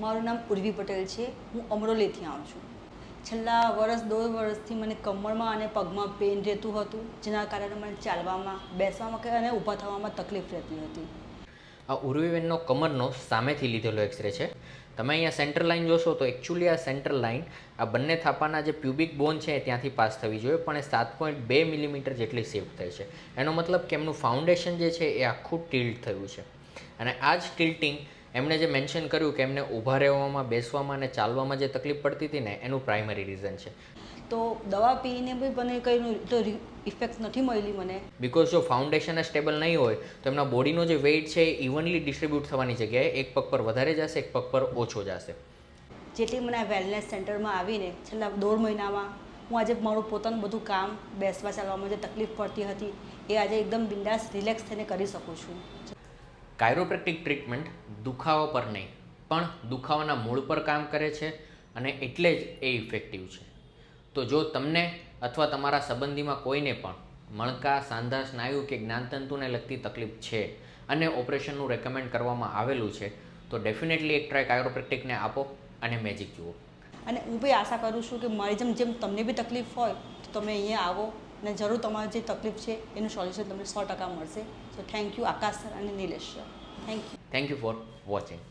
મારું નામ ઉર્વી પટેલ છે. હું અમરોલીથી આવું છું. છેલ્લા વર્ષ 2 વર્ષથી મને કમરમાં અને પગમાં પેઇન રહેતું હતું, જેના કારણે મને ચાલવામાં, બેસવામાં કે અને ઊભા થવામાં તકલીફ રહેતી હતી. આ ઉર્વીબેનનો કમરનો સામેથી લીધેલો એક્સરે છે. તમે અહીંયા સેન્ટર લાઇન જોશો તો એકચ્યુઅલી આ સેન્ટર લાઇન આ બંને થાપાના જે પ્યુબિક બોન છે ત્યાંથી પાસ થવી જોઈએ, પણ એ 7.2 મિલીમીટર જેટલી શિફ્ટ થઈ છે. એનો મતલબ કે એમનું ફાઉન્ડેશન જે છે એ આખું ટિલ્ટ થયું છે. અને આ જ ટિલ્ટિંગ એમણે જે મેન્શન કર્યું કે એમને ઊભા રહેવામાં, બેસવામાં અને ચાલવામાં જે તકલીફ પડતી હતી ને એનું પ્રાઇમરી રીઝન છે. તો દવા પીને બી મને કંઈ ઇફેક્ટ નથી મળી મને. બિકોઝ જો ફાઉન્ડેશન સ્ટેબલ નહીં હોય તો એમના બોડીનો જે વેઇટ છે એ ઇવનલી ડિસ્ટ્રીબ્યુટ થવાની જગ્યાએ એક પગ પર વધારે જશે, એક પગ પર ઓછો જશે. જેટલી મને આ વેલનેસ સેન્ટરમાં આવીને છેલ્લા 1.5 મહિનામાં હું આજે મારું પોતાનું બધું કામ, બેસવા ચાલવામાં જે તકલીફ પડતી હતી એ આજે એકદમ બિંદાસ રિલેક્સ થઈને કરી શકું છું. કાયરોપ્રેક્ટિક ટ્રીટમેન્ટ દુખાવા પર નહીં પણ દુખાવાના મૂળ પર કામ કરે છે અને એટલે જ એ ઇફેક્ટિવ છે. તો જો તમને અથવા તમારા સંબંધીમાં કોઈને પણ મણકા, સાંધા, સ્નાયુ કે જ્ઞાનતંતુને લગતી તકલીફ છે અને ઓપરેશનનું રેકમેન્ડ કરવામાં આવેલું છે તો ડેફિનેટલી એક ટ્રાય કાયરોપ્રેક્ટિકને આપો અને મેજિક જુઓ. અને હું બી આશા કરું છું કે મારી જેમ તમને બી તકલીફ હોય તો તમે અહીંયા આવો અને જરૂર તમારી જે તકલીફ છે એનું સોલ્યુશન તમને 100% મળશે. So thank you Akash sir અને Nilesh sir. Thank you. Thank you for watching.